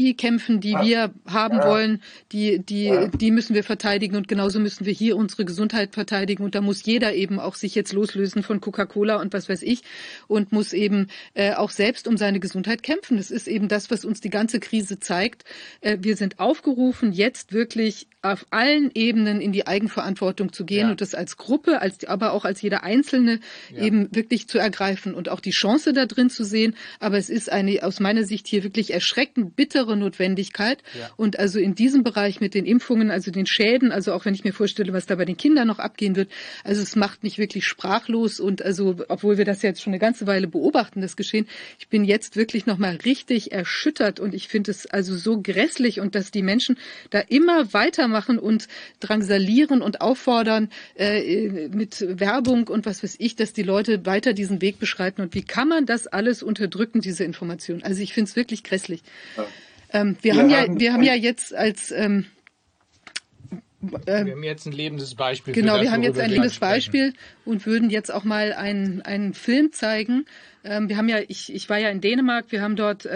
die kämpfen, die wir haben wollen, die müssen wir verteidigen und genauso müssen wir hier unsere Gesundheit verteidigen und da muss jeder eben auch sich jetzt loslösen von Coca-Cola und was weiß ich und muss eben auch selbst um seine Gesundheit kämpfen. Das ist eben das, was uns die ganze Krise zeigt. Wir sind aufgerufen, jetzt wirklich auf allen Ebenen in die Eigenverantwortung zu gehen und das als Gruppe, aber auch als jeder Einzelne eben wirklich zu ergreifen und auch die Chance da drin zu sehen. Aber es ist eine aus meiner Sicht hier wirklich erschreckend bittere Notwendigkeit. Und also in diesem Bereich mit den Impfungen, also den Schäden, also auch wenn ich mir vorstelle, was da bei den Kindern noch abgehen wird, also es macht mich wirklich sprachlos und also, obwohl wir das jetzt schon eine ganze Weile beobachten, das Geschehen, ich bin jetzt wirklich nochmal richtig erschüttert und ich finde es also so grässlich und dass die Menschen da immer weitermachen und drangsalieren und auffordern mit Werbung und was weiß ich, dass die Leute weiter diesen Weg beschreiten und wie kann man das alles unterdrücken, diese Information? Also ich finde es wirklich grässlich. Wir haben ja jetzt als wir haben jetzt ein lebendes Beispiel. Genau, für das, wir haben jetzt ein lebendes Beispiel sprechen. und würden jetzt auch mal einen Film zeigen. Wir haben ja, ich war ja in Dänemark, wir haben dort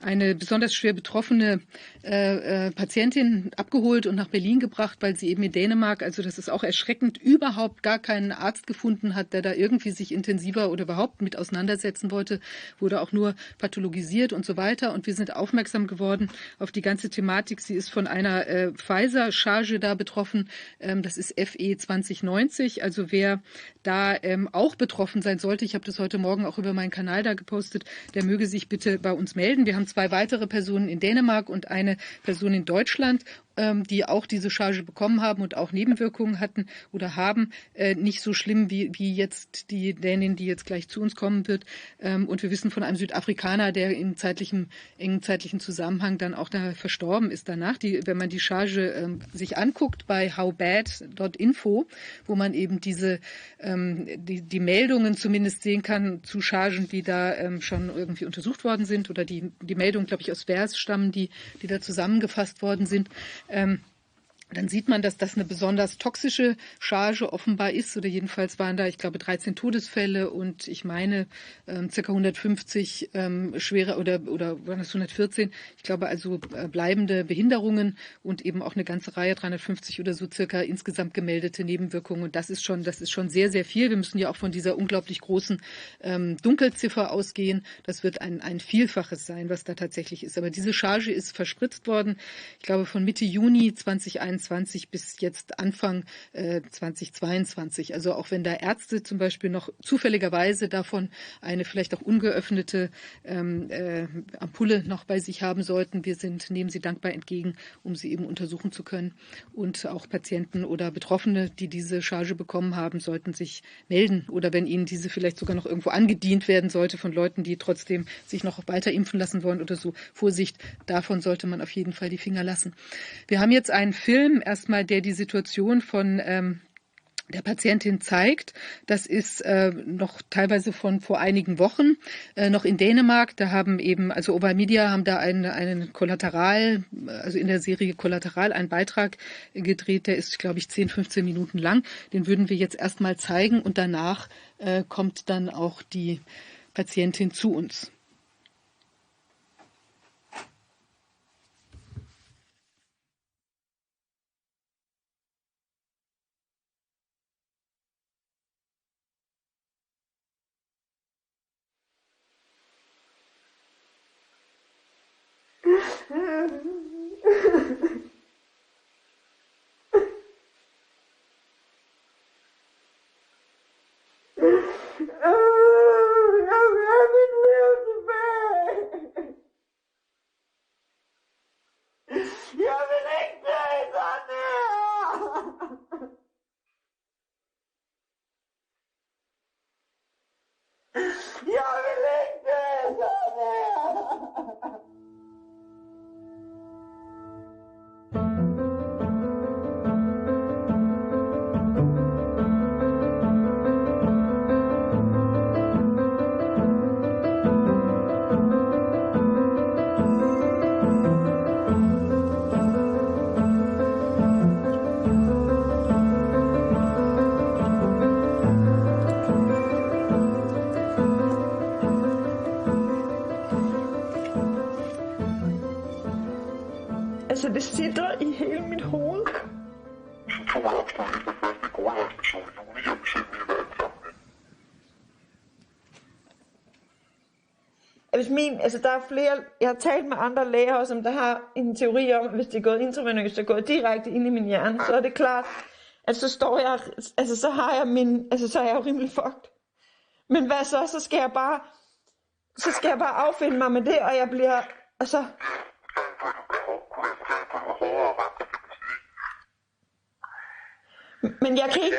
eine besonders schwer betroffene Patientin abgeholt und nach Berlin gebracht, weil sie eben in Dänemark, also das ist auch erschreckend, überhaupt gar keinen Arzt gefunden hat, der da irgendwie sich intensiver oder überhaupt mit auseinandersetzen wollte, wurde auch nur pathologisiert und so weiter. Und wir sind aufmerksam geworden auf die ganze Thematik. Sie ist von einer Pfizer-Charge da betroffen. Das ist FE 2090. Also wer da auch betroffen sein sollte, ich habe das heute Morgen auch über meinen Kanal da gepostet, der möge sich bitte bei uns melden. Wir haben 2 weitere Personen in Dänemark und eine Person in Deutschland, die auch diese Charge bekommen haben und auch Nebenwirkungen hatten oder haben. Nicht so schlimm wie jetzt die Dänin, die jetzt gleich zu uns kommen wird. Und wir wissen von einem Südafrikaner, der in engen zeitlichen Zusammenhang dann auch da verstorben ist danach. Wenn man die Charge sich anguckt bei howbad.info, wo man eben die Meldungen zumindest sehen kann zu Chargen, die da schon irgendwie untersucht worden sind oder die Meldungen, glaube ich, aus Vers stammen, die da zusammengefasst worden sind. Dann sieht man, dass das eine besonders toxische Charge offenbar ist. Oder jedenfalls waren da, ich glaube, 13 Todesfälle und ich meine ca. 150 schwere oder waren das 114? Ich glaube also bleibende Behinderungen und eben auch eine ganze Reihe, 350 oder so circa insgesamt gemeldete Nebenwirkungen. Und das ist schon sehr, sehr viel. Wir müssen ja auch von dieser unglaublich großen Dunkelziffer ausgehen. Das wird ein Vielfaches sein, was da tatsächlich ist. Aber diese Charge ist verspritzt worden, ich glaube, von Mitte Juni 2021 bis jetzt Anfang 2022. Also auch wenn da Ärzte zum Beispiel noch zufälligerweise davon eine vielleicht auch ungeöffnete Ampulle noch bei sich haben sollten, nehmen sie dankbar entgegen, um sie eben untersuchen zu können. Und auch Patienten oder Betroffene, die diese Charge bekommen haben, sollten sich melden. Oder wenn ihnen diese vielleicht sogar noch irgendwo angedient werden sollte von Leuten, die trotzdem sich noch weiter impfen lassen wollen oder so. Vorsicht, davon sollte man auf jeden Fall die Finger lassen. Wir haben jetzt einen Film, erstmal, der die Situation von der Patientin zeigt. Das ist noch teilweise von vor einigen Wochen noch in Dänemark. Da haben eben, also Obermedia haben da einen Kollateral, also in der Serie Kollateral einen Beitrag gedreht, der ist, glaube ich, 10, 15 Minuten lang. Den würden wir jetzt erstmal zeigen und danach kommt dann auch die Patientin zu uns. Altså, det sidder i hele mit hoved. Så tog jeg opstået efter første gårdhospital i juni, og vi selv lige været sammen med. Altså, der er flere, jeg har talt med andre læger også, om der har en teori om, at hvis det er gået intravenøst og gået direkte ind i min hjerne, så er det klart, at så står jeg, altså så har jeg så er jeg jo rimelig fucked. Men hvad så? Så skal jeg bare affinde mig med det, og jeg bliver, altså... Men jeg kan ikke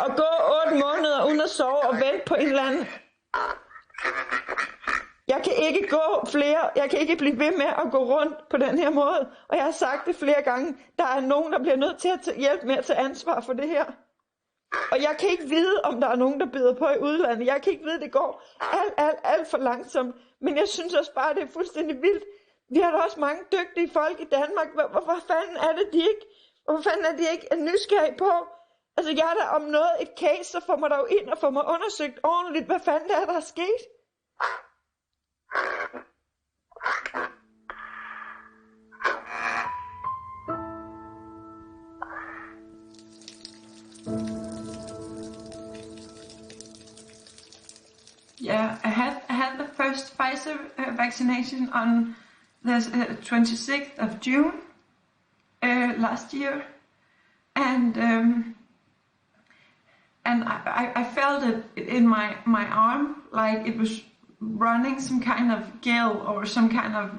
at gå 8 måneder uden at sove og vente på en eller anden... Jeg kan ikke blive ved med at gå rundt på den her måde. Og jeg har sagt det flere gange. Der er nogen, der bliver nødt til at hjælpe med at tage ansvar for det her. Og jeg kan ikke vide, om der er nogen, der bider på i udlandet. Jeg kan ikke vide, det går alt for langsomt. Men jeg synes også bare, det er fuldstændig vildt. Vi har da også mange dygtige folk i Danmark. Hvorfor fanden er det, de ikke er nysgerrige på? Altså, jeg er da om noget et case, så får mig der jo ind og får mig undersøgt ordentligt. Hvad fanden det er, der er sket? Yeah, I had the first Pfizer vaccination on the 26th of June last year, and I felt it in my arm, like it was running some kind of gel or some kind of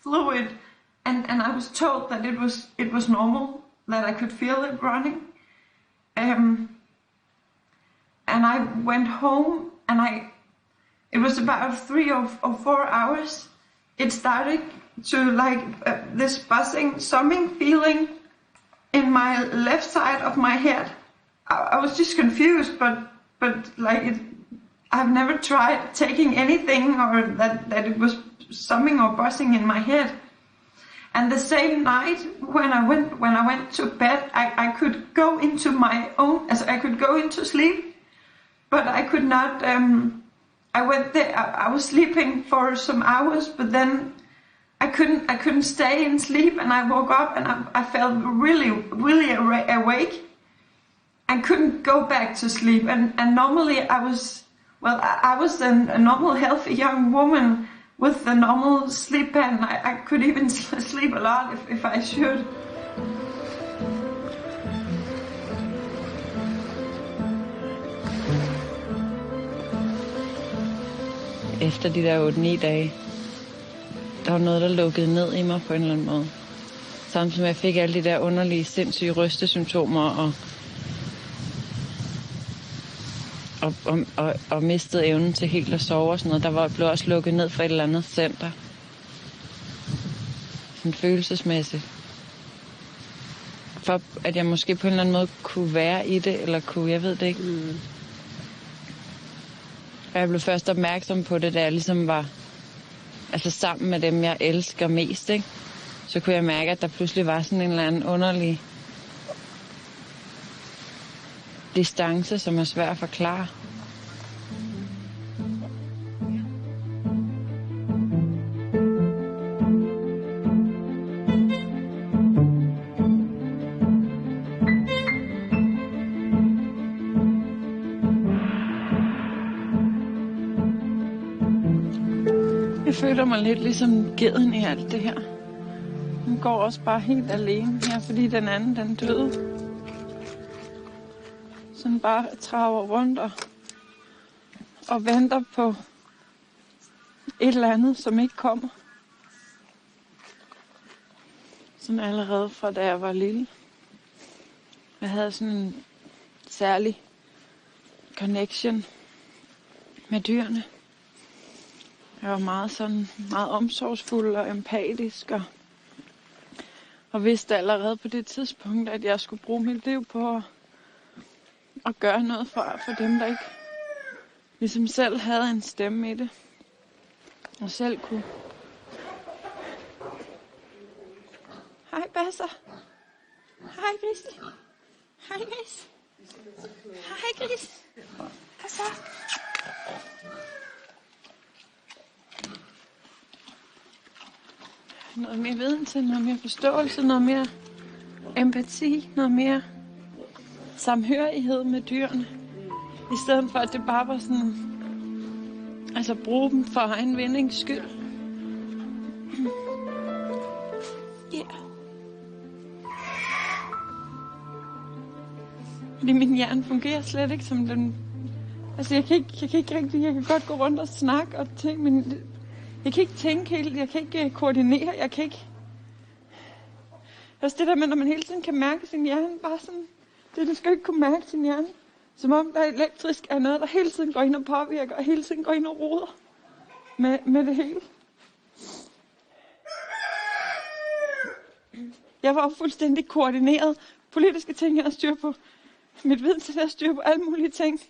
fluid, and I was told that it was normal, that I could feel it running, and I went home, and it was about 3 or 4 hours. It started to like this buzzing, summing feeling in my left side of my head. I was just confused, but like I've never tried taking anything or that it was summing or buzzing in my head. And the same night when I went to bed, I could go into my own, I could go into sleep, but I could not. I went there. I was sleeping for some hours, but then I couldn't stay in sleep, and I woke up and I felt really awake. I couldn't go back to sleep, and normally I was a normal healthy young woman with the normal sleep pattern. I could even sleep a lot if I should. Efter de der 8-9 dage, der var noget, der lukkede ned i mig på en eller anden måde. Samtidig med, at jeg fik alle de der underlige, sindssyge rystesymptomer og mistede evnen til helt at sove og sådan noget. Blev også lukket ned for et eller andet center. Sådan følelsesmæssigt. For at jeg måske på en eller anden måde kunne være i det, eller kunne, jeg ved det ikke. Og jeg blev først opmærksom på det, da jeg ligesom var sammen med dem, jeg elsker mest, ikke? Så kunne jeg mærke, at der pludselig var sådan en eller anden underlig distance, som er svær at forklare. Jeg føler mig lidt ligesom geden i alt det her. Den går også bare helt alene her, fordi den anden, den døde. Sådan bare traver rundt og venter på et eller andet, som ikke kommer. Sådan allerede fra da jeg var lille. Jeg havde sådan en særlig connection med dyrene. Jeg var meget omsorgsfuld og empatisk og vidste allerede på det tidspunkt, at jeg skulle bruge mit liv på at gøre noget for dem, der ikke ligesom selv havde en stemme i det. Og selv kunne. Hej Basser. Hej Gris. Hej Gris. Hej Gris. Hvad så? noget mere viden til, noget mere forståelse, noget mere empati, noget mere samhørighed med dyrene. I stedet for, at det bare var sådan, altså bruge dem for egen vindings skyld. Ja. Fordi min hjerne fungerer slet ikke som den. Altså jeg kan ikke rigtig, jeg kan godt gå rundt og snakke og tænke, men jeg kan ikke tænke helt, jeg kan ikke koordinere, jeg kan ikke. Altså det der med, når man hele tiden kan mærke sin hjerne, bare sådan, det du skal ikke kunne mærke sin hjerne. Som om der elektrisk er noget, der hele tiden går ind og påvirker, og hele tiden går ind og roder med det hele. Jeg var fuldstændig koordineret. Politiske ting, jeg havde styr på. Mit viden til at styr på alle mulige ting.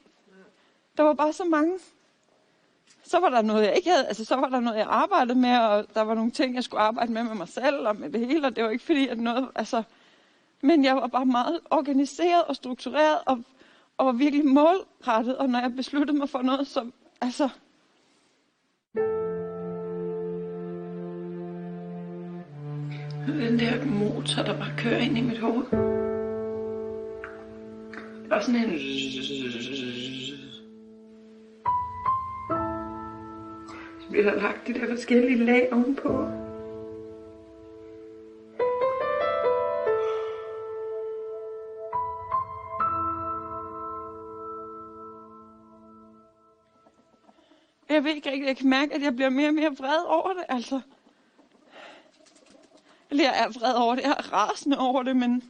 Der var bare så mange. Så var der noget, jeg ikke havde. Altså, så var der noget, jeg arbejdede med, og der var nogle ting, jeg skulle arbejde med mig selv, og med det hele. Og det var ikke fordi, at noget, altså. Men jeg var bare meget organiseret og struktureret, og var virkelig målrettet. Og når jeg besluttede mig for noget, så, altså. Den der motor, der bare kører ind i mit hoved. Det var sådan en. Så bliver der lagt de der forskellige lag ovenpå. Jeg ved ikke rigtig, jeg kan mærke, at jeg bliver mere og mere vred over det, altså. Eller jeg er vred over det, jeg er rasende over det, men.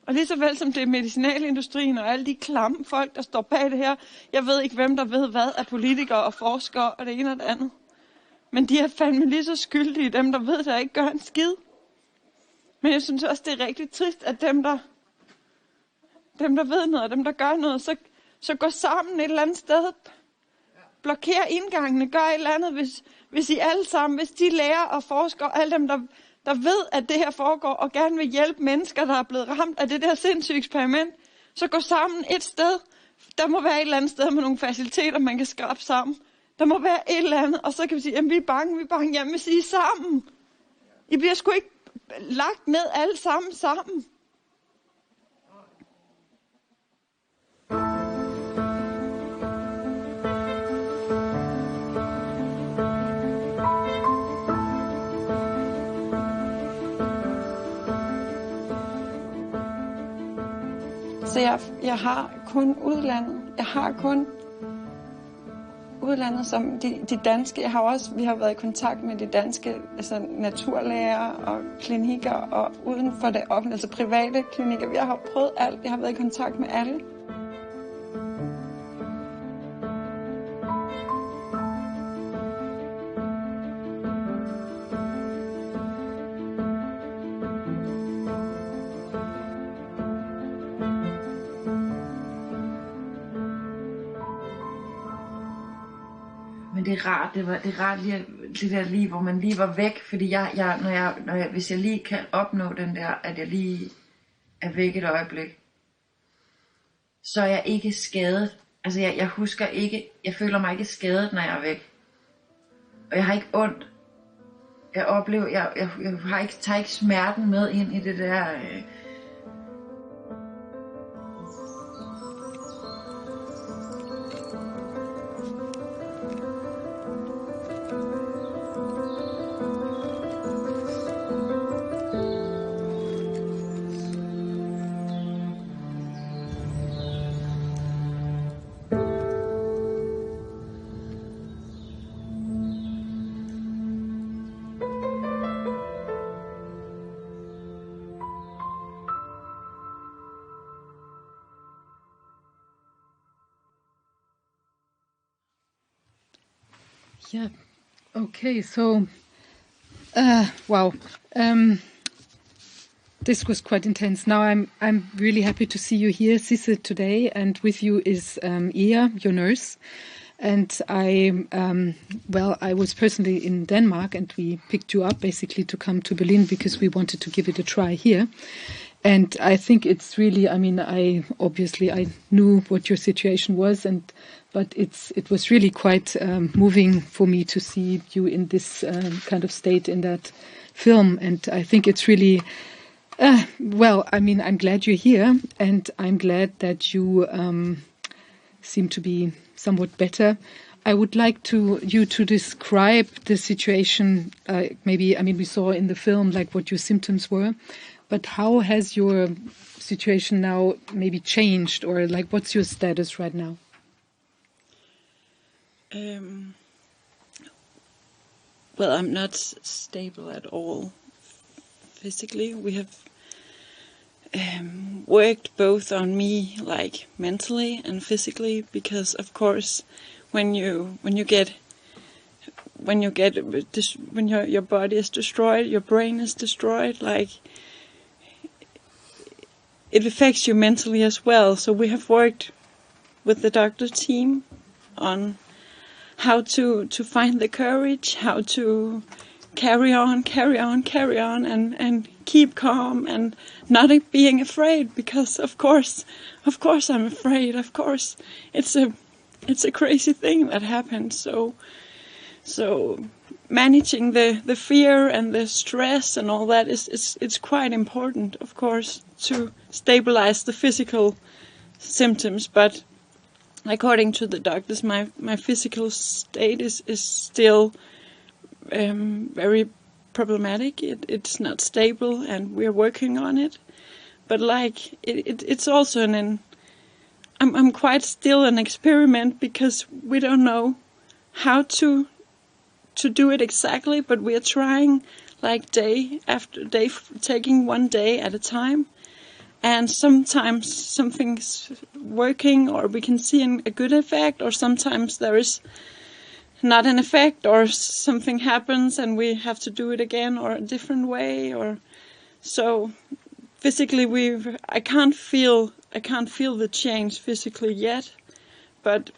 Og lige så vel som det er medicinalindustrien og alle de klamme folk, der står bag det her. Jeg ved ikke, hvem der ved hvad af politikere og forskere og det ene og det andet. Men de er fandme lige så skyldige, dem der ved, der ikke gør en skid. Men jeg synes også, det er rigtig trist, at dem der ved noget, og dem der gør noget, så går sammen et eller andet sted. Blokerer indgangene, gør et eller andet, hvis I alle sammen, hvis de lærer og forskere, alle dem, der ved, at det her foregår, og gerne vil hjælpe mennesker, der er blevet ramt af det der sindssyge eksperiment, så gå sammen et sted. Der må være et eller andet sted med nogle faciliteter, man kan skrabe sammen. Der må være et eller andet, og så kan vi sige, jamen vi er bange, jamen hvis I er sammen. I bliver sgu ikke lagt ned alle sammen. Så jeg har kun udlandet. Jeg har kun udlandet som de danske. Vi har været i kontakt med de danske altså naturlæger og klinikker og uden for det offentlige, altså private klinikker. Jeg har prøvet alt. Jeg har været i kontakt med alle. Det er rart lige det der liv, hvor man lige var væk, fordi hvis jeg lige kan opnå den der, at jeg lige er væk et øjeblik, så er jeg ikke skadet. Altså jeg husker ikke, jeg føler mig ikke skadet, når jeg er væk. Og jeg har ikke ondt. Jeg oplever, jeg tager ikke smerten med ind i det der. Yeah. Okay. So, wow. This was quite intense. Now I'm really happy to see you here, Sidse, today, and with you is Ea, your nurse. And I was personally in Denmark, and we picked you up basically to come to Berlin because we wanted to give it a try here. And I think it's really, I mean, I knew what your situation was, but it was really quite moving for me to see you in this kind of state in that film. And I think it's really, well, I mean, I'm glad you're here, and I'm glad that you seem to be somewhat better. I would like you to describe the situation, maybe, I mean, we saw in the film like what your symptoms were, but how has your situation now maybe changed, or like what's your status right now? Well, I'm not stable at all physically. We have worked both on me, like mentally and physically, because of course, when your body is destroyed, your brain is destroyed, like it affects you mentally as well. So we have worked with the doctor team on how to find the courage, how to carry on, and keep calm and not being afraid, because of course I'm afraid. Of course, it's a crazy thing that happened. So managing the fear and the stress and all that it's quite important, of course, to stabilize the physical symptoms. But according to the doctors, my physical state is still very problematic. It's not stable, and we're working on it. But like it's also I'm quite still an experiment, because we don't know how to do it exactly, but we are trying, like day after day, taking one day at a time. And sometimes something's working, or we can see a good effect, or sometimes there is not an effect, or something happens and we have to do it again, or a different way. Or so physically I can't feel the change physically yet, but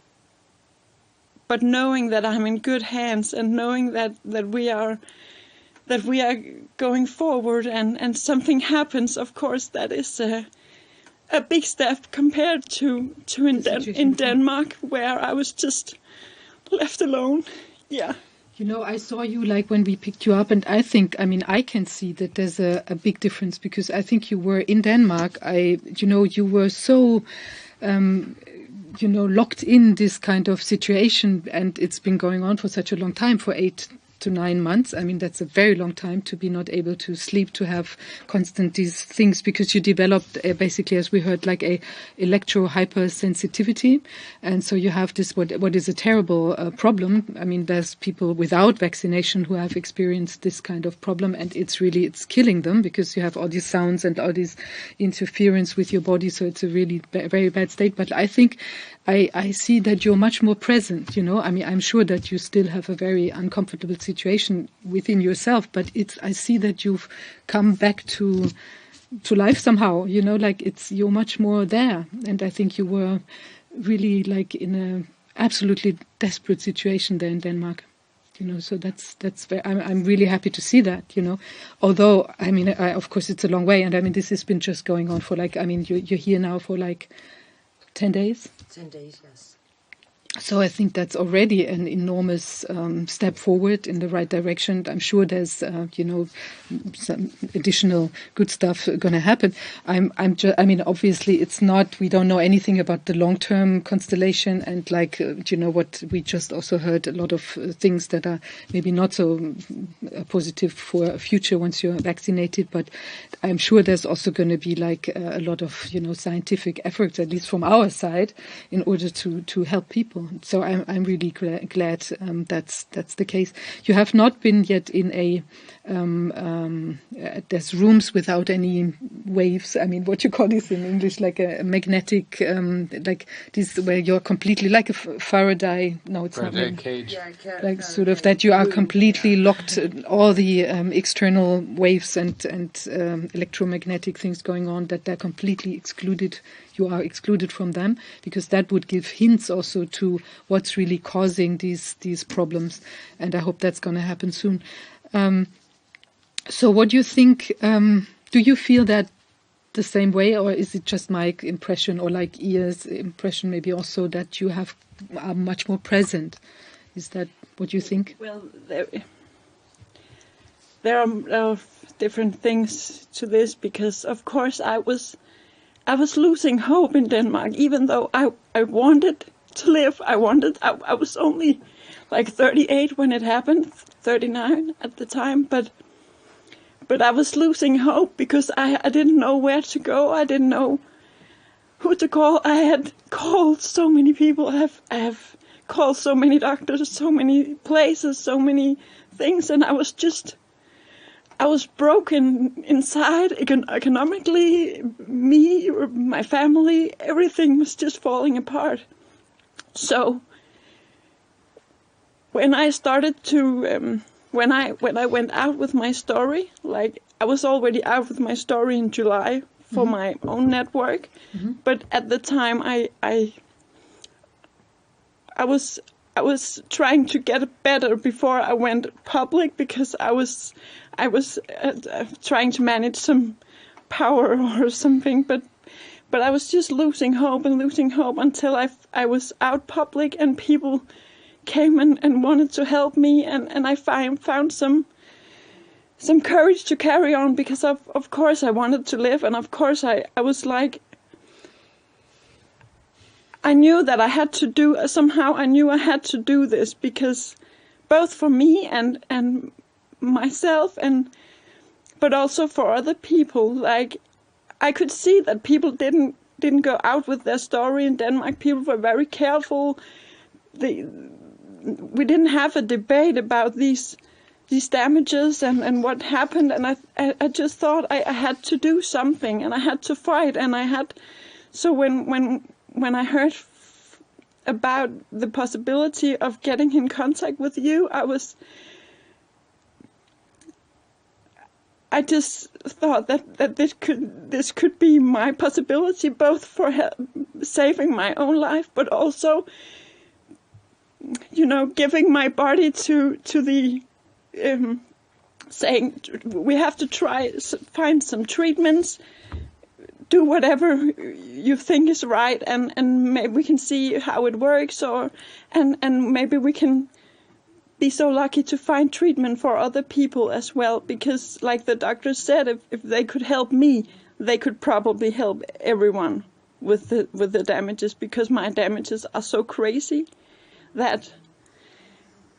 knowing that I'm in good hands, and knowing that we are going forward, and something happens, of course, that is a big step compared to in Denmark, where I was just left alone. Yeah. You know, I saw you like when we picked you up, and I think, I mean, I can see that there's a big difference, because I think you were in Denmark. You were so, locked in this kind of situation, and it's been going on for such a long time, for 8 to 9 months. I mean, that's a very long time to be not able to sleep, to have constant these things, because you developed basically, as we heard, like a electro hypersensitivity. And so you have this, what is a terrible problem. I mean, there's people without vaccination who have experienced this kind of problem, and it's killing them, because you have all these sounds and all this interference with your body. So it's a really very bad state. But I think I see that you're much more present, I mean, I'm sure that you still have a very uncomfortable situation within yourself, but I see that you've come back to life somehow, like you're much more there. And I think you were really like in a absolutely desperate situation there in Denmark, so that's very, I'm really happy to see that, although, I mean, of course it's a long way. And I mean, this has been just going on for you're here now for 10 days? 10 days, yes. So I think that's already an enormous step forward in the right direction. I'm sure there's, some additional good stuff going to happen. I mean, obviously it's not, we don't know anything about the long-term constellation, and what we just also heard, a lot of things that are maybe not so positive for a future once you're vaccinated. But I'm sure there's also going to be a lot of, scientific efforts, at least from our side, in order to help people. So I'm really glad that's the case. You have not been yet in a there's rooms without any waves. I mean, what you call this in English, like a magnetic, like this, where you're completely like a Faraday. No, it's Faraday not. Cage. Yeah, Like sort of that you are completely locked, all the external waves and electromagnetic things going on, that they're completely excluded. You are excluded from them, because that would give hints also to what's really causing these problems. And I hope that's going to happen soon. So what do you think, do you feel that the same way, or is it just my impression, or like Ia's impression maybe also, that you are much more present? Is that what you think? Well, there are different things to this, because of course I was losing hope in Denmark, even though I wanted to live. I was only like 38 when it happened, 39 at the time, but I was losing hope because I didn't know where to go. I didn't know who to call. I had called so many people. I have called so many doctors, so many places, so many things, and I was broken inside, economically. Me, my family, everything was just falling apart. So when I started to, when I went out with my story, like I was already out with my story in July for my own network, but at the time I was trying to get better before I went public, because I was trying to manage some power or something, but I was just losing hope until I was out public and people came and wanted to help me, and I found some courage to carry on, because of course I wanted to live, and of course I was like, I knew that I had to do, somehow I knew I had to do this, because both for me and myself, but also for other people. Like, I could see that people didn't go out with their story in Denmark. People were very careful. We didn't have a debate about these damages and what happened, and I just thought I had to do something, and I had to fight, and I had. So when I heard about the possibility of getting in contact with you, I just thought that this could be my possibility, both for saving my own life, but also, giving my body to the saying we have to find some treatments, do whatever you think is right, and maybe we can see how it works, and maybe we can be so lucky to find treatment for other people as well, because like the doctor said, if they could help me, they could probably help everyone with the damages, because my damages are so crazy that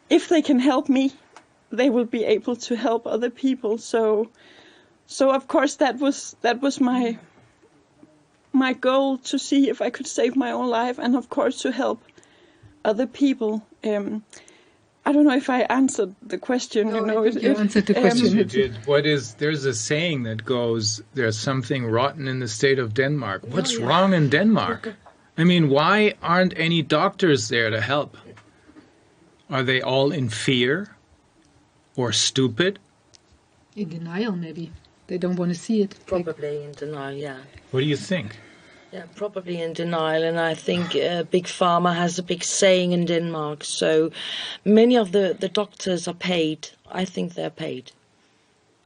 if they can help me, they will be able to help other people. So of course that was my goal, to see if I could save my own life, and of course to help other people. I don't know if I answered the question. No, I think you answered the question. You did. There's a saying that goes, there's something rotten in the state of Denmark. What's wrong in Denmark? I mean, why aren't any doctors there to help? Are they all in fear or stupid? In denial, maybe. They don't want to see it. Probably in denial, yeah. What do you think? Yeah, probably in denial, and I think Big Pharma has a big saying in Denmark, so many of the doctors are paid. I think they're paid.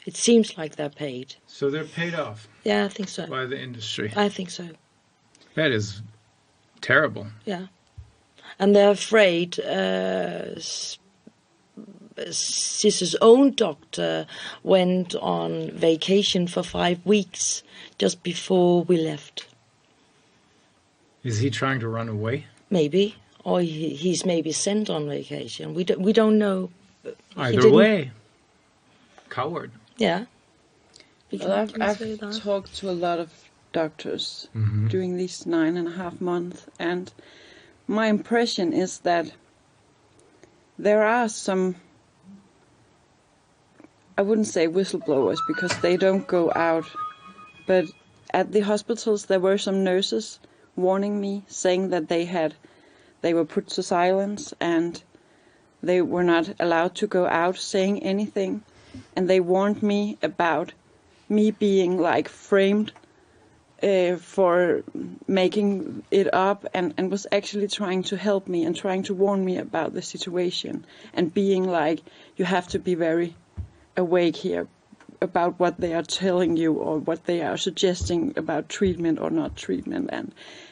It seems like they're paid. So they're paid off? Yeah, I think so. By the industry? I think so. That is terrible. Yeah. And they're afraid. Sidse's own doctor went on vacation for 5 weeks just before we left. Is he trying to run away? Maybe, or he's maybe sent on vacation. We don't know. Either way, coward. Yeah. Well, I've talked to a lot of doctors during these 9.5 months, and my impression is that there are some, I wouldn't say whistleblowers because they don't go out, but at the hospitals there were some nurses warning me, saying that they were put to silence and they were not allowed to go out saying anything, and they warned me about me being like framed for making it up, and was actually trying to help me and trying to warn me about the situation, and being like, you have to be very awake here, about what they are telling you or what they are suggesting about treatment or not treatment,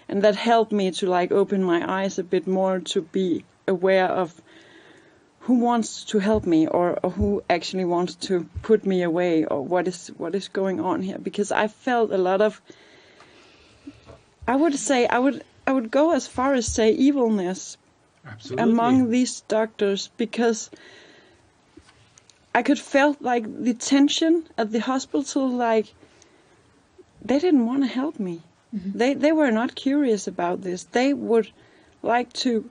and that helped me to like open my eyes a bit more to be aware of who wants to help me or who actually wants to put me away, or what is going on here, because I felt a lot of, I would go as far as say evilness. Absolutely. Among these doctors, because I could felt like the tension at the hospital, like they didn't want to help me. Mm-hmm. They were not curious about this. They would like to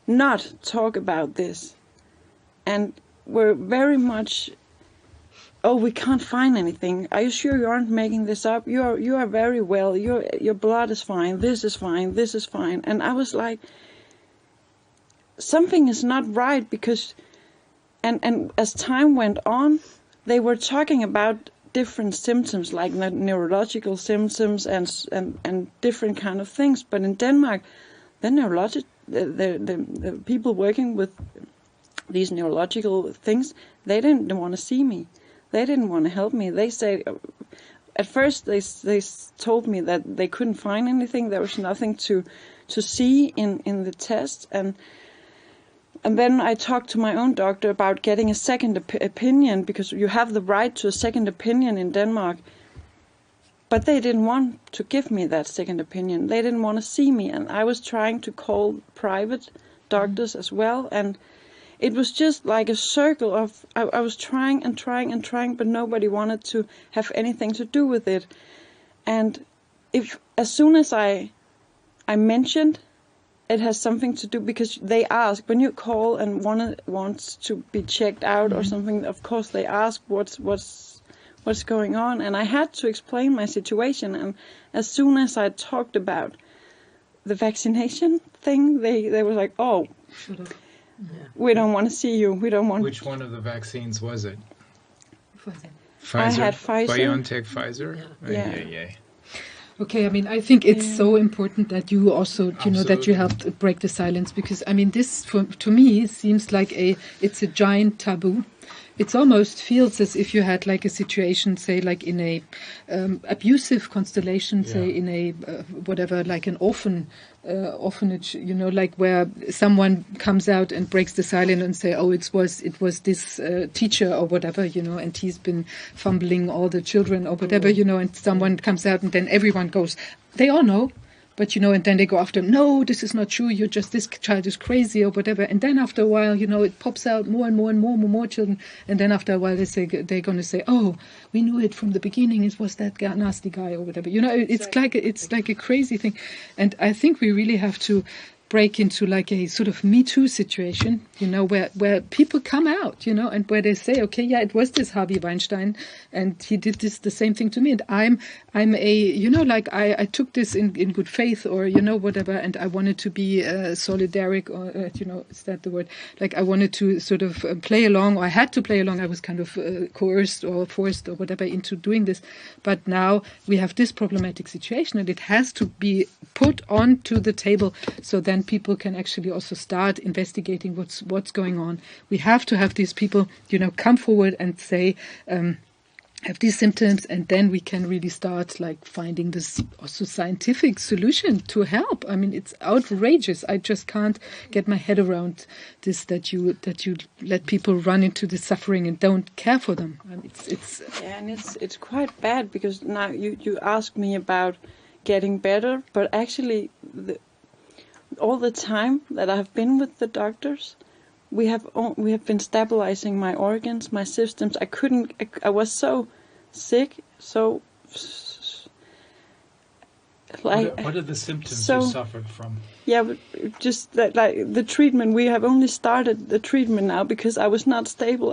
not talk about this, and were very much, oh, we can't find anything. Are you sure you aren't making this up? You are very well. Your blood is fine. This is fine. This is fine. And I was like, something is not right, because and as time went on, they were talking about different symptoms, like neurological symptoms and different kind of things. But in Denmark, the people working with these neurological things, they didn't want to see me. They didn't want to help me. They say, at first they told me that they couldn't find anything. There was nothing to see in the test, and then I talked to my own doctor about getting a second opinion, because you have the right to a second opinion in Denmark. But they didn't want to give me that second opinion. They didn't want to see me, and I was trying to call private doctors as well, and it was just like a circle of, I was trying and trying and trying, but nobody wanted to have anything to do with it. And as soon as I mentioned it has something to do, because they ask when you call and wants to be checked out or something. Of course, they ask what's going on, and I had to explain my situation. And as soon as I talked about the vaccination thing, they were like, "Oh, we don't want to see you. We don't want." Which one of the vaccines was it? Pfizer. I had Pfizer. BioNTech, Pfizer. Yeah. Okay, I mean, I think it's so important that you also, that you helped break the silence, because, I mean, this, to me, seems like it's a giant taboo. It almost feels as if you had like a situation, say, like in a abusive constellation, say in a whatever, like an orphanage, like where someone comes out and breaks the silence and say, oh, it was this teacher or whatever, and he's been fumbling all the children or whatever, and someone comes out and then everyone goes, they all know. But, and then they go after, no, this is not true. This child is crazy or whatever. And then after a while, it pops out more and more and more children. And then after a while, they're going to say, oh, we knew it from the beginning. It was that nasty guy or whatever. It's like a crazy thing. And I think we really have to break into like a sort of Me Too situation, where people come out, and where they say, okay, yeah, it was this Harvey Weinstein, and he did the same thing to me, and I'm a, like I took this in good faith, or whatever, and I wanted to be solidaric, or is that the word? Like I wanted to sort of play along, or I had to play along. I was kind of coerced or forced or whatever into doing this, but now we have this problematic situation, and it has to be put onto the table, so then people can actually also start investigating what's going on. We have to have these people, come forward and say, have these symptoms, and then we can really start like finding this also scientific solution to help. I mean, it's outrageous. I just can't get my head around this, that you let people run into the suffering and don't care for them. I mean, it's quite bad, because now you ask me about getting better, but actually all the time that I've been with the doctors, we have been stabilizing my organs, my systems. I was so sick, so like. What are the symptoms you suffered from? Yeah, but just that, like the treatment. We have only started the treatment now because I was not stable.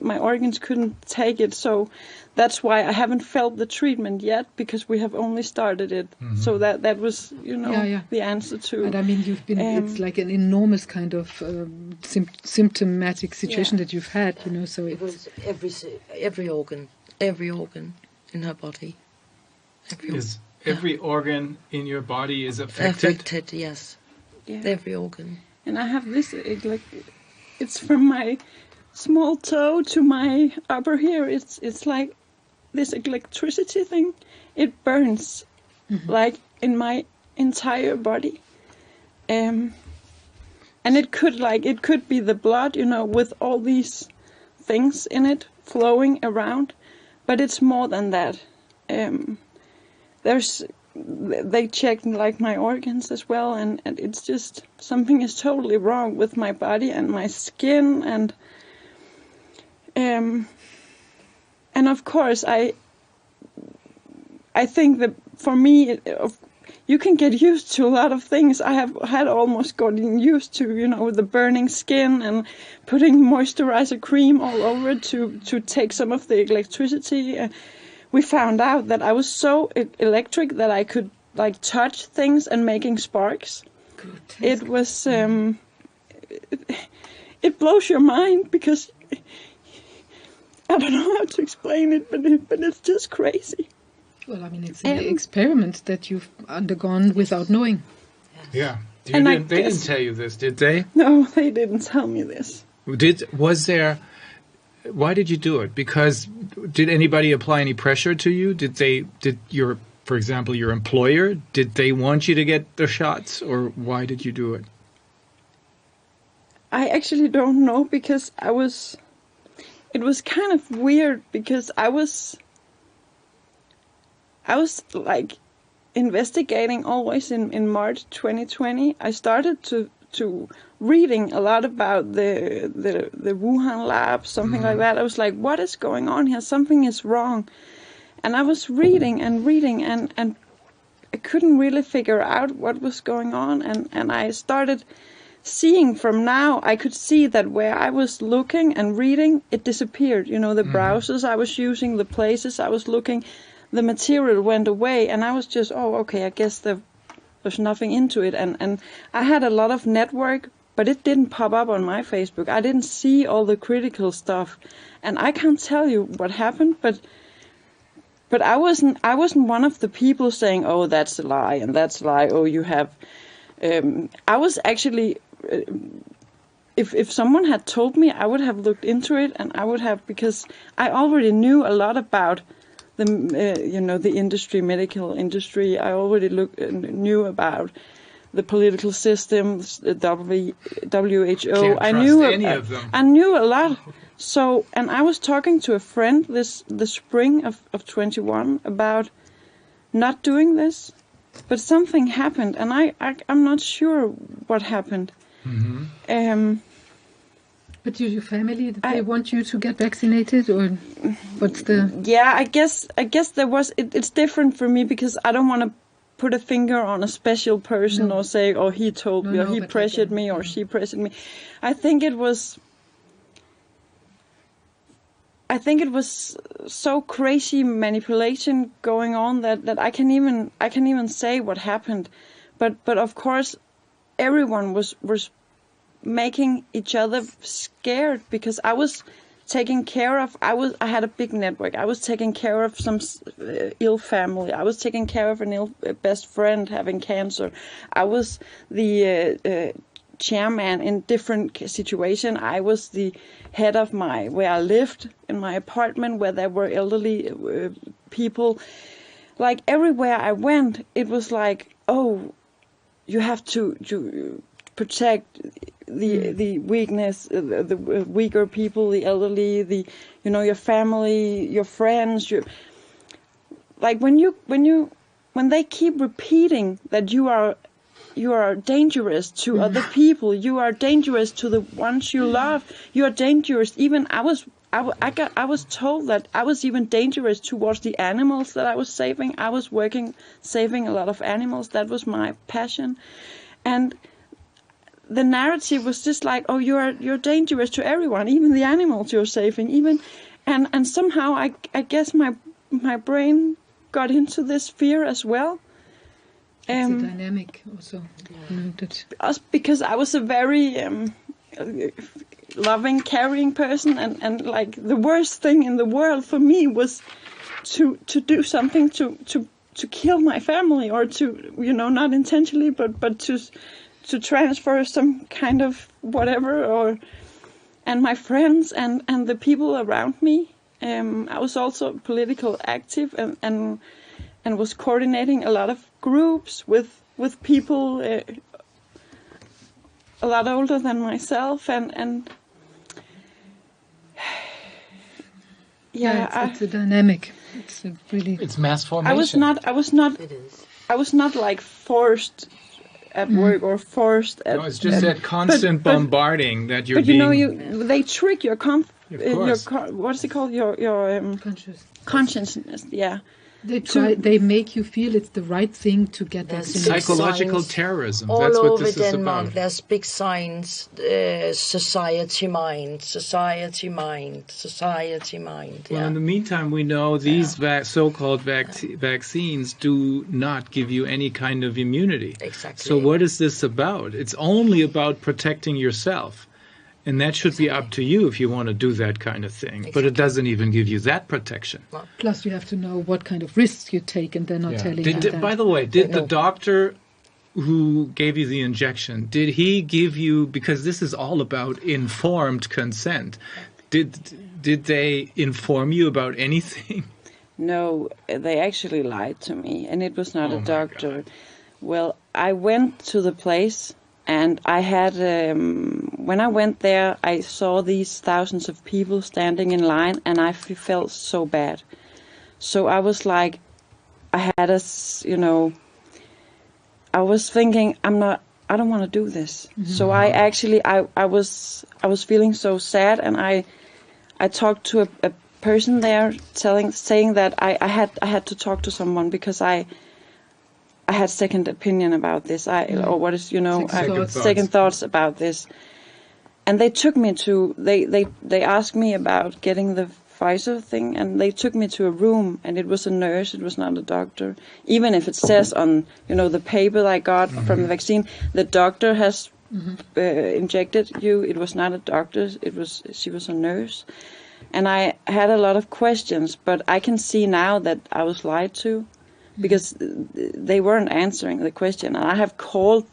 My organs couldn't take it, so that's why I haven't felt the treatment yet, because we have only started it. Mm-hmm. So that was, the answer to. And I mean, you've been. It's like an enormous kind of symptomatic situation that you've had. So it was every organ in her body. Every organ in your body is affected? Affected, yes. Yeah. Every organ. And I have this, it's from my small toe to my upper here, it's like this electricity thing. It burns like in my entire body. And it could be the blood, with all these things in it flowing around, but it's more than that. They checked like my organs as well, and it's just something is totally wrong with my body and my skin, and of course I think that for me, you can get used to a lot of things. I had almost gotten used to, the burning skin and putting moisturizer cream all over to take some of the electricity. We found out that I was so electric that I could like touch things and making sparks. It was, it blows your mind because I don't know how to explain it, but it's just crazy. Well, I mean, it's an experiment that you've undergone without knowing. Yeah. They didn't tell you this, did they? No, they didn't tell me this. Why did you do it? Because did anybody apply any pressure to you? For example, your employer, did they want you to get the shots, or why did you do it? I actually don't know, because it was kind of weird, because I was like investigating always in March 2020. I started to reading a lot about the Wuhan lab, something like that. I was like, what is going on here? Something is wrong. And I was reading and I couldn't really figure out what was going on. And I started seeing from now, I could see that where I was looking and reading, it disappeared. The browsers I was using, the places I was looking, the material went away, and I was just, okay, I guess there's nothing into it. And I had a lot of network, but it didn't pop up on my Facebook. I didn't see all the critical stuff, and I can't tell you what happened, but I wasn't one of the people saying, oh, that's a lie, and that's a lie, oh, you have... I was actually... If someone had told me, I would have looked into it, and I would have, because I already knew a lot about the industry, medical industry. I already knew about the political systems, the WHO. Can't trust any of them. I knew a lot. So, and I was talking to a friend the spring of 21 about not doing this, but something happened, and I'm not sure what happened. But your family, did they want you to get vaccinated, or what's the... Yeah, I guess there was... It's different for me, because I don't want to put a finger on a special person or say, oh, he told me, or he pressured me, or she pressured me. I think it was so crazy manipulation going on that I can even say what happened. But of course, everyone was making each other scared, because I was taking care of, I had a big network. I was taking care of some ill family. I was taking care of an ill best friend having cancer. I was the chairman in different situation. I was the head of where I lived in my apartment, where there were elderly people. Like everywhere I went, it was like, oh, you have to protect the weakness, the weaker people, the elderly, your family, your friends. Like when they keep repeating that you are dangerous to other people, you are dangerous to the ones you love, you are dangerous. Even I was told that I was even dangerous towards the animals that I was saving. I was saving a lot of animals. That was my passion, and the narrative was just like, oh, you're dangerous to everyone, even the animals you're saving, and somehow I guess my brain got into this fear as well. It's a dynamic also. Because I was a very loving, caring person, and like the worst thing in the world for me was to do something to kill my family, or to, not intentionally, but to transfer some kind of whatever, and my friends and the people around me. I was also political active and was coordinating a lot of groups with people a lot older than myself, and yeah, it's a dynamic. It's a really. It's mass formation. I was not like forced at work or forced at. No, it's just that constant bombarding that you're but you being. know, they trick your course. what is it called, your consciousness. Yeah. They make you feel it's the right thing to get that There's thing. Psychological signs terrorism. all That's what over this is Denmark. about. There's big signs: society mind, society mind, society mind. Well, Yeah. in the meantime, we know these so-called vaccines do not give you any kind of immunity. Exactly. So what is this about? It's only about protecting yourself. And that should be up to you if you want to do that kind of thing. But it doesn't even give you that protection. Plus, you have to know what kind of risks you take, and they're not telling you that. By the way, did the doctor who gave you the injection, did he give you, because this is all about informed consent, did they inform you about anything? No, they actually lied to me, and it was not a doctor. Well, I went to the place, and I had, when I went there, I saw these thousands of people standing in line, and I felt so bad. So I was like, I was thinking, I don't want to do this. Mm-hmm. So I actually, I was feeling so sad, and I talked to a person there, saying that I had to talk to someone because I had second opinion about this. Second thoughts about this. And they took me to, they asked me about getting the Pfizer thing, and they took me to a room, and it was a nurse, it was not a doctor. Even if it says on, the paper I got from the vaccine, the doctor has injected you, it was not a doctor, she was a nurse. And I had a lot of questions, but I can see now that I was lied to, because they weren't answering the question. And I have called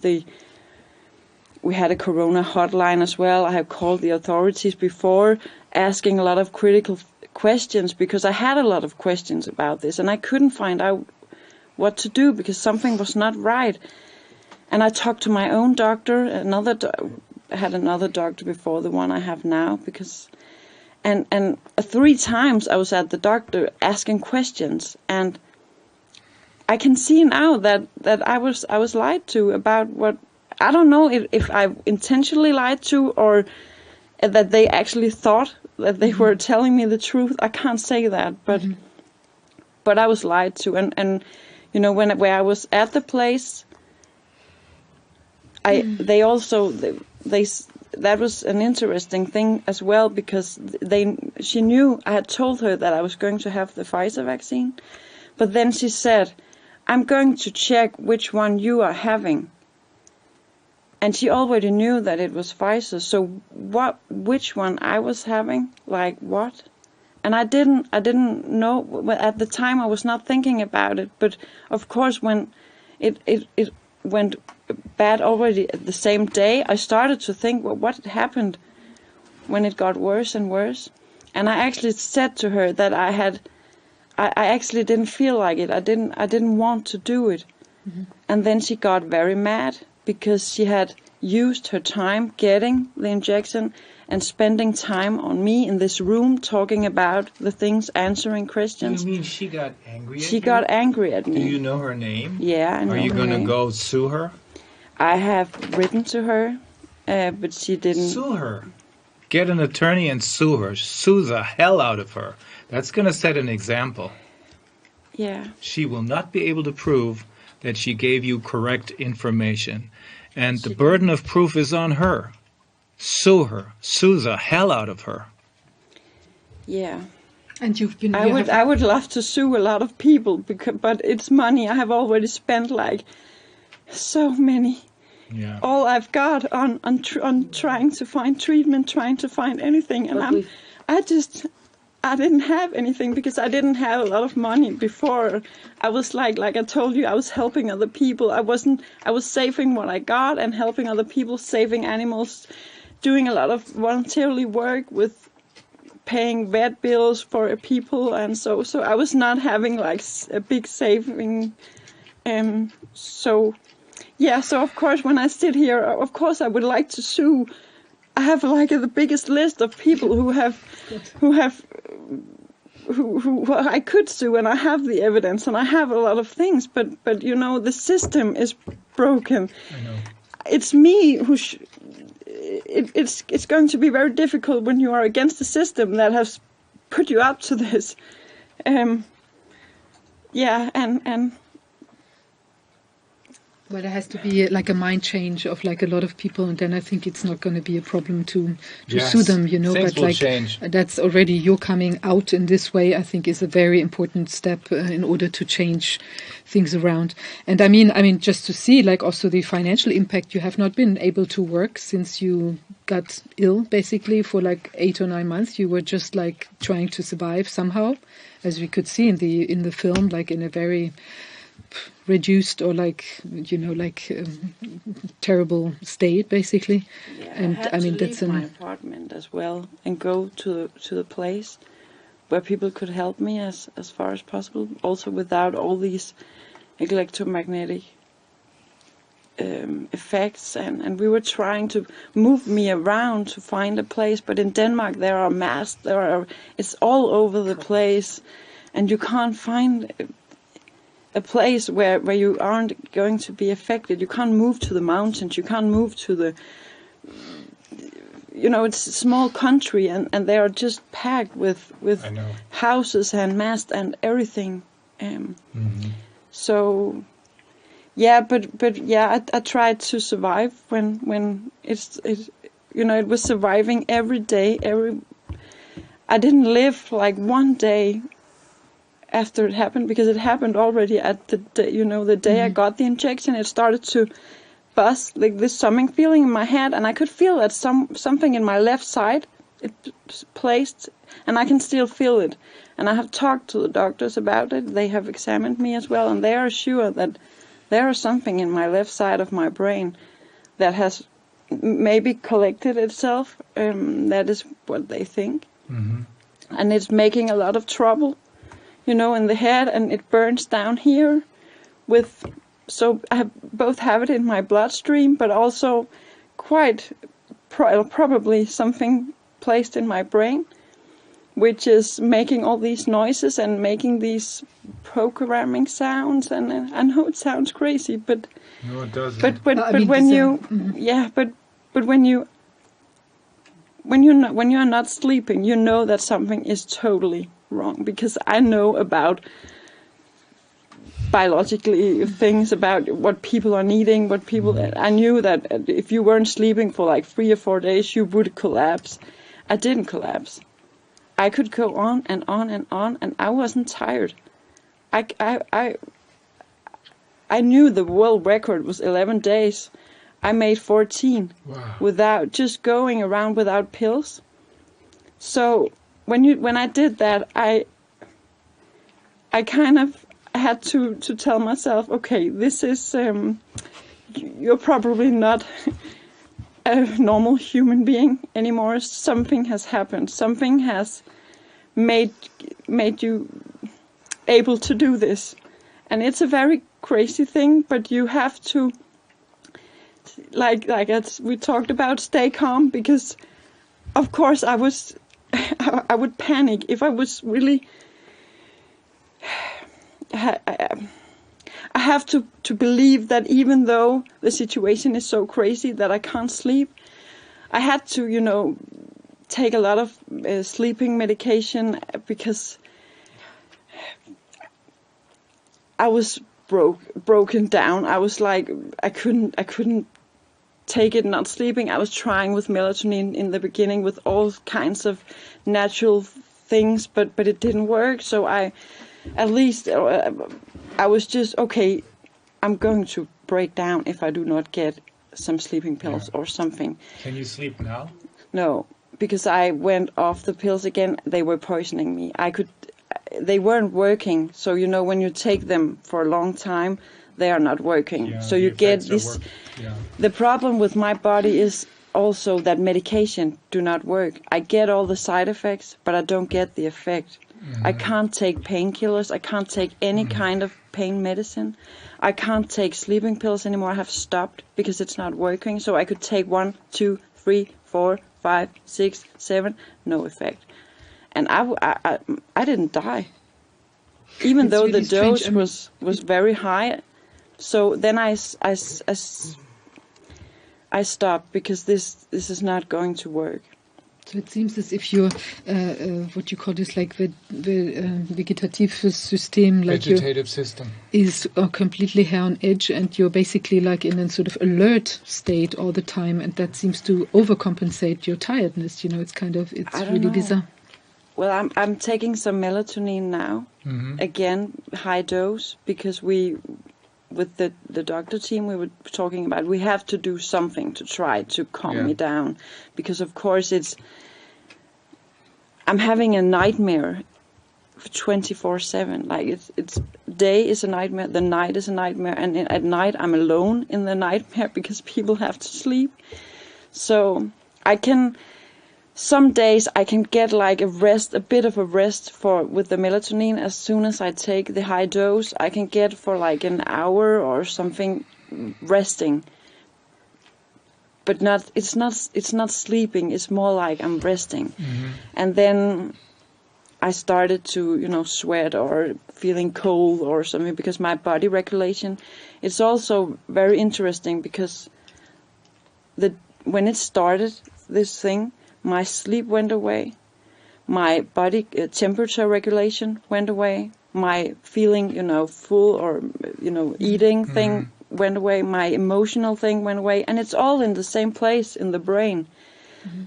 we had a corona hotline as well. I have called the authorities before, asking a lot of critical questions, because I had a lot of questions about this, and I couldn't find out what to do because something was not right. And I talked to my own doctor, I had another doctor before the one I have now, because and 3 times I was at the doctor asking questions, and I can see now that I was lied to about what, I don't know if I intentionally lied to, or that they actually thought that they were telling me the truth. I can't say that, but I was lied to, and where I was at the place, that was an interesting thing as well, because she knew I had told her that I was going to have the Pfizer vaccine, but then she said, I'm going to check which one you are having. And she already knew that it was Pfizer, so which one I was having, like what? And I didn't know, at the time I was not thinking about it, but of course when it went bad already the same day, I started to think, well, what had happened when it got worse and worse? And I actually said to her that I actually didn't feel like it. I didn't want to do it. And then she got very mad, because she had used her time getting the injection and spending time on me in this room talking about the things, answering questions. You mean she got angry at you? She got angry at me. Do you know her name? Yeah, I know her name. Are you going to go sue her? I have written to her, but she didn't. Sue her. Get an attorney and sue her. Sue the hell out of her. That's going to set an example. Yeah. She will not be able to prove that she gave you correct information. And the burden of proof is on her. Sue her. Sue the hell out of her. Yeah. And you've been... I would love to sue a lot of people, but it's money. I have already spent so many. Yeah. All I've got on trying to find treatment, trying to find anything. And I didn't have anything because I didn't have a lot of money before. I was like I told you, I was helping other people. I was saving what I got and helping other people, saving animals, doing a lot of voluntarily work with paying vet bills for people, and so I was not having like a big saving. So of course when I sit here, of course I would like to sue. I have like the biggest list of people who I could sue, and I have the evidence, and I have a lot of things, but the system is broken. I know. It's me who it's going to be very difficult when you are against the system that has put you up to this. And Well, there has to be like a mind change of like a lot of people, and then I think it's not going to be a problem to Yes. sue them, Things But will like change. that's already your coming out in this way. I think is a very important step in order to change things around. And I mean, just to see like also the financial impact. You have not been able to work since you got ill, basically for like 8 or 9 months. You were just like trying to survive somehow, as we could see in the film, like in a very reduced or terrible state, basically. And I had to that's leave my apartment as well and go to the place where people could help me as far as possible, also without all these electromagnetic effects, and we were trying to move me around to find a place, but in Denmark there are masts, it's all over the place, and you can't find a place where you aren't going to be affected. You can't move to the mountains, you can't move to the, it's a small country, and they are just packed with I know. houses and masts and everything. So, I tried to survive when it was surviving every day. I didn't live like one day after it happened, because it happened already at the day, the day I got the injection. It started to buzz, like this summing feeling in my head, and I could feel that something in my left side, it placed, and I can still feel it. And I have talked to the doctors about it. They have examined me as well, and they are sure that there is something in my left side of my brain that has maybe collected itself. That is what they think. And it's making a lot of trouble, in the head, and it burns down here so I both have it in my bloodstream, but also quite probably something placed in my brain, which is making all these noises and making these programming sounds. And I know it sounds crazy, but No, it doesn't. but when you when you are not sleeping, you know that something is totally wrong, because I know about biologically things about what people are needing, I knew that if you weren't sleeping for like 3 or 4 days, you would collapse. I didn't collapse. I could go on and on and on, and I wasn't tired. I knew the world record was 11 days. I made 14 without just going around without pills. So when I did that, I kind of had to tell myself, okay, this is you're probably not a normal human being anymore. Something has happened. Something has made you able to do this, and it's a very crazy thing. But you have to, like as we talked about, stay calm, because of course I would panic if I was really. I have to believe that even though the situation is so crazy that I can't sleep, I had to, take a lot of sleeping medication, because I was broken down. I was like, I couldn't take it not sleeping. I was trying with melatonin in the beginning with all kinds of natural things, but it didn't work. So I was just, okay, I'm going to break down if I do not get some sleeping pills or something. Can you sleep now? No, because I went off the pills again. They were poisoning me. They weren't working. So, when you take them for a long time, they are not working. Yeah, so you get this. The problem with my body is also that medication do not work. I get all the side effects, but I don't get the effect. I can't take painkillers. I can't take any kind of pain medicine. I can't take sleeping pills anymore. I have stopped because it's not working. So I could take 1, 2, 3, 4, 5, 6, 7, no effect. And I didn't die, even though really the dose strange. was very high. So then I stopped because this is not going to work. So it seems as if your what you call this, like the vegetative system, like Vegetative system. is completely here on edge, and you're basically like in a sort of alert state all the time, and that seems to overcompensate your tiredness. You know, it's really bizarre. Well, I'm taking some melatonin now, again high dose, because with the doctor team we were talking about, we have to do something to try to calm me down, because of course I'm having a nightmare 24/7. Like it's day is a nightmare, the night is a nightmare, and at night I'm alone in the nightmare because people have to sleep. So some days I can get like a bit of a rest with the melatonin. As soon as I take the high dose, I can get for like an hour or something resting. But it's not sleeping. It's more like I'm resting. And then I started to, sweat or feeling cold or something, because my body regulation. It's also very interesting because when it started, this thing, my sleep went away, my body temperature regulation went away, my feeling, full or, eating thing went away, my emotional thing went away, and it's all in the same place in the brain.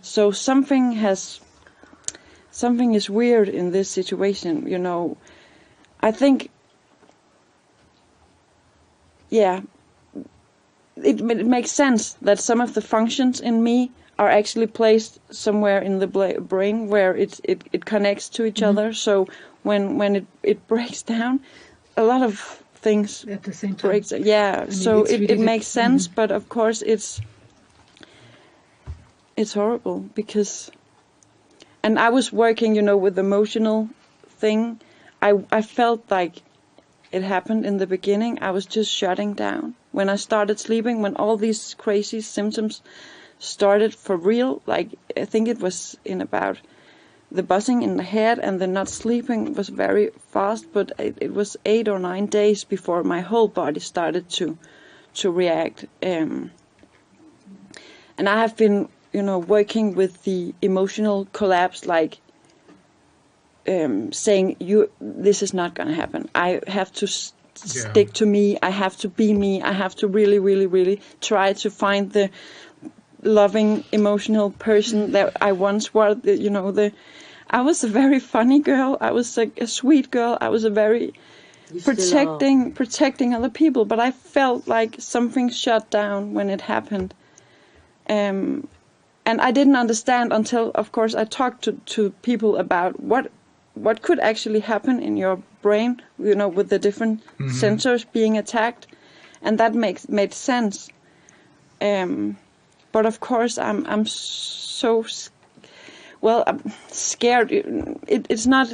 So something is weird in this situation, I think, it makes sense that some of the functions in me are actually placed somewhere in the brain where it connects to each other. So when it breaks down, a lot of things at the same time. breaks. Yeah, so it makes sense, but of course it's horrible because. And I was working, with emotional thing. I felt like it happened in the beginning. I was just shutting down. When I started sleeping, when all these crazy symptoms started for real, like I think it was in about the buzzing in the head and the not sleeping was very fast, but it was 8 or 9 days before my whole body started to react. And I have been, working with the emotional collapse, like saying, this is not going to happen. I have to stick to me. I have to be me. I have to really, really, really try to find the loving, emotional person that I once was. I was a very funny girl. I was a sweet girl. I was a very protecting other people. But I felt like something shut down when it happened. And I didn't understand until, of course, I talked to people about what could actually happen in your brain, with the different sensors being attacked, and that made sense. But of course, I'm so I'm scared. It's not.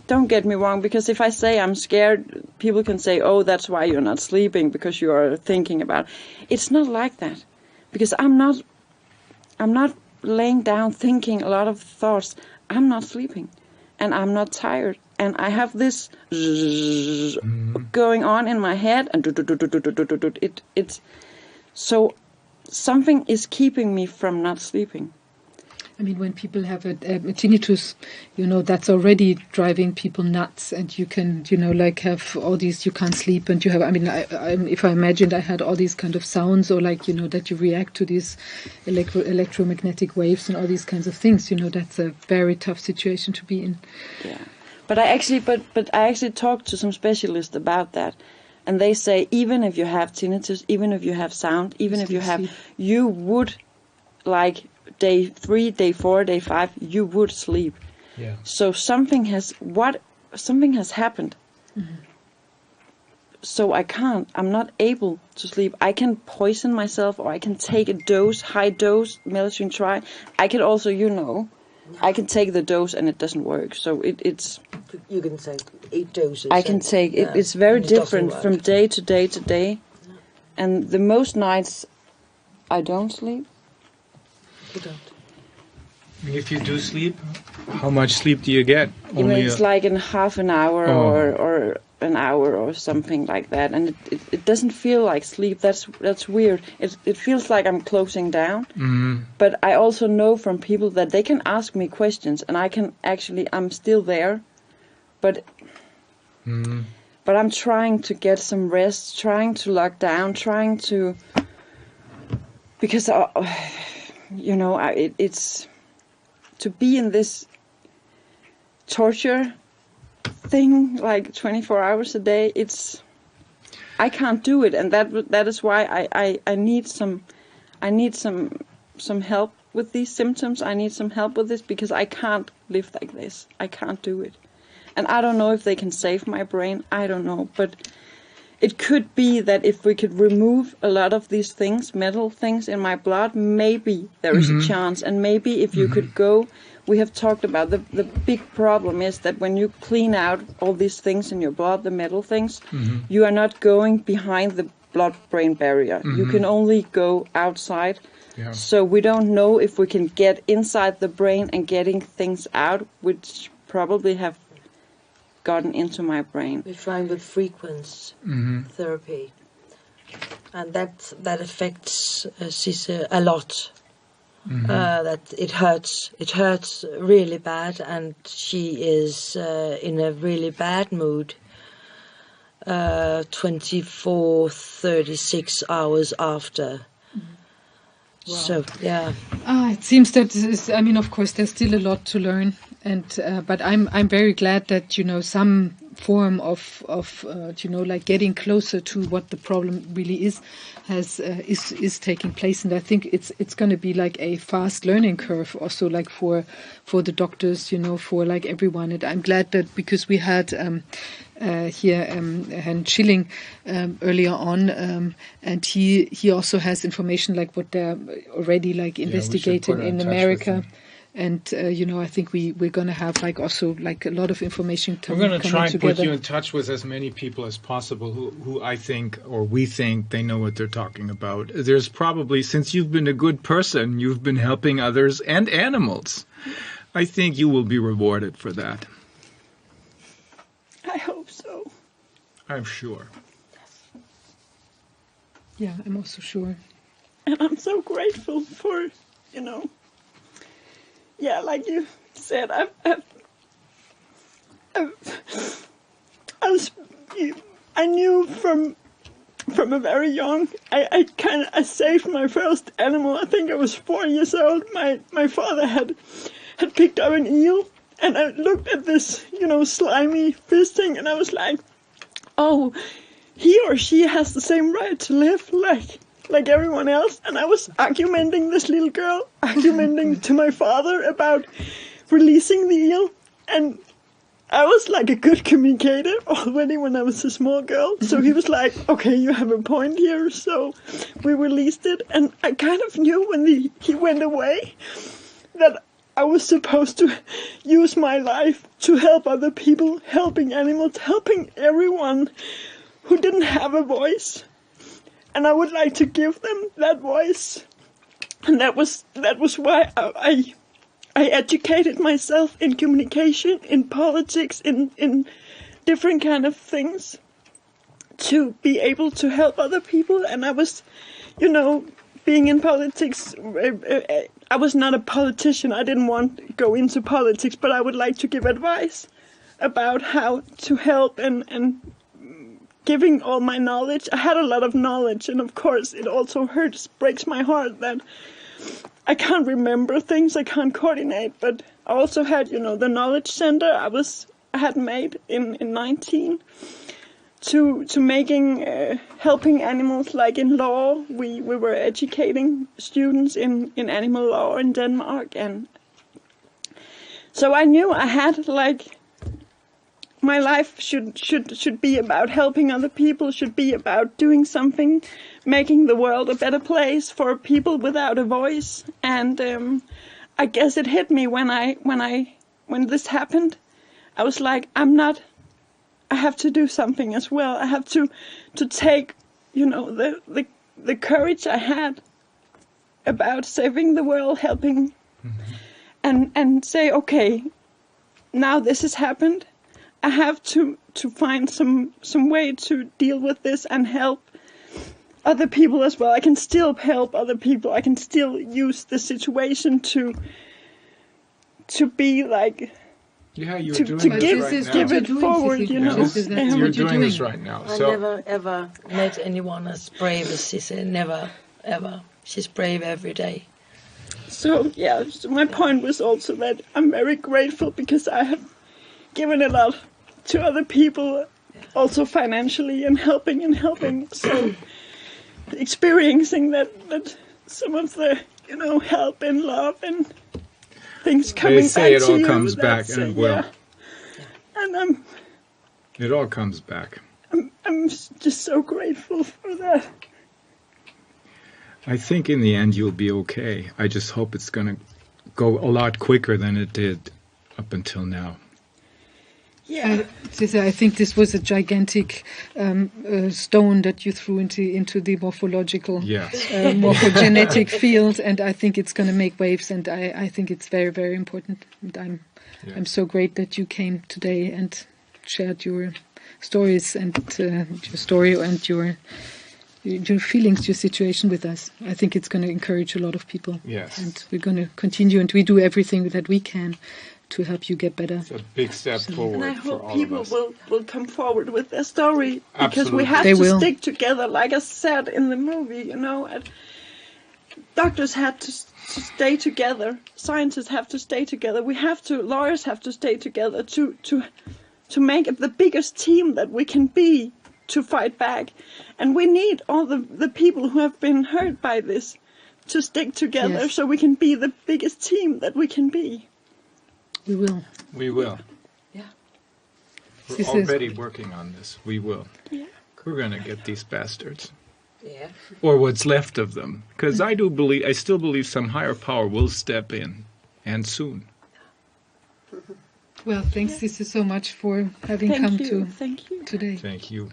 Don't get me wrong, because if I say I'm scared, people can say, "Oh, that's why you're not sleeping, because you are thinking about." It's not like that, because I'm not laying down thinking a lot of thoughts. I'm not sleeping, and I'm not tired, and I have this going on in my head, and it's so something is keeping me from not sleeping. I mean, when people have a tinnitus, that's already driving people nuts, and you can, have all these, you can't sleep, and you have, if I imagined I had all these kind of sounds, or that you react to these electromagnetic waves and all these kinds of things, that's a very tough situation to be in. Yeah. But I actually talked to some specialists about that, and they say, even if you have tinnitus, even if you have sound, even if you have, you would, like, day 3, day 4, day 5, you would sleep. Yeah. So something has happened. so I'm not able to sleep. I can poison myself, or I can take a high dose melatonin try. I can also, I can take the dose and it doesn't work. So it's. You can take 8 doses. I can take it. It's very different from day to day to day, and the most nights I don't sleep. You don't. If you do sleep, how much sleep do you get? It's like in half an hour or an hour or something like that, and it doesn't feel like sleep. That's weird. It feels like I'm closing down. Mm-hmm. But I also know from people that they can ask me questions, and I'm still there. But I'm trying to get some rest, trying to lock down, because it's to be in this torture thing like 24 hours a day. I can't do it, and that is why I need some help with these symptoms. I need some help with this because I can't live like this. I can't do it. And I don't know if they can save my brain. I don't know. But it could be that if we could remove a lot of these things, metal things in my blood, maybe there is a chance. And maybe if you could go, we have talked about the big problem is that when you clean out all these things in your blood, the metal things, you are not going behind the blood-brain barrier. You can only go outside. Yeah. So we don't know if we can get inside the brain and getting things out, which probably have gotten into my brain. We're trying with frequency therapy, and that affects Sidse a lot. That it hurts really bad, and she is in a really bad mood 24, 36 hours after. Wow. So yeah. It seems that of course there's still a lot to learn, and but I'm very glad that some form of like getting closer to what the problem really is is taking place, and I think it's going to be like a fast learning curve also, like for the doctors, for like everyone. And I'm glad that because we had here Herrn Schilling earlier on, and he also has information like what they're already like investigating in America. And I think we're going to have like also like a lot of information. We're going to try and put you in touch with as many people as possible who I think, or we think, they know what they're talking about. There's probably, since you've been a good person, you've been helping others and animals. I think you will be rewarded for that. I hope so. I'm sure. Yeah, I'm also sure. And I'm so grateful for, yeah, like you said, I knew from a very young, I saved my first animal. I think I was 4 years old. My father had picked up an eel, and I looked at this, slimy fish thing, and I was like, oh, he or she has the same right to live like everyone else. And I was argumenting to my father about releasing the eel, and I was like a good communicator already when I was a small girl. So he was like, okay, you have a point here. So we released it, and I kind of knew when he went away that I was supposed to use my life to help other people, helping animals, helping everyone who didn't have a voice. And I would like to give them that voice. And that was why I educated myself in communication, in politics, in different kind of things to be able to help other people. And I was, being in politics, I was not a politician. I didn't want to go into politics, but I would like to give advice about how to help and giving all my knowledge. I had a lot of knowledge, and of course it also breaks my heart that I can't remember things, I can't coordinate, but I also had, the knowledge center I had made in 19 to making, helping animals, like in law. We were educating students in animal law in Denmark, and so I knew I had my life should be about helping other people, should be about doing something, making the world a better place for people without a voice. And I guess it hit me when this happened. I was like, I have to do something as well. I have to take, the courage I had about saving the world, helping, and say, okay, now this has happened. I have to find some way to deal with this and help other people as well. I can still help other people. I can still use the situation to be like, yeah, you're to doing this give right now. it forward, You're doing this right now. I So never ever met anyone as brave as Sidse. Never, ever. She's brave every day. So my point was also that I'm very grateful because I have given a lot to other people, also financially and helping. So experiencing that some of the help and love and things coming they say back it to all you, comes back, that's, and it will. And It all comes back. I'm just so grateful for that. I think in the end you'll be okay. I just hope it's going to go a lot quicker than it did up until now. Yeah. I think this was a gigantic stone that you threw into the morphological, morphogenetic field, and I think it's going to make waves, and I think it's very, very important. And I'm so great that you came today and shared your stories and your story and your feelings, your situation with us. I think it's going to encourage a lot of people. Yes. And we're going to continue, and we do everything that we can to help you get better. It's a big step forward. And I for hope all people of us. will come forward with their story, because Absolutely. we have They to will. stick together. Like I said in the movie, doctors had to stay together. Scientists have to stay together. Lawyers have to stay together to make it the biggest team that we can be to fight back. And we need all the people who have been hurt by this to stick together, so we can be the biggest team that we can be. We will. We will. Yeah. We're already working on this. We will. Yeah. We're going to get these bastards. Yeah. Or what's left of them. Because I still believe some higher power will step in, and soon. Well, thanks, Sidse, so much for having come Thank you. today. Thank you.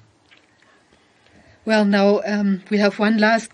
Well, now we have one last guest.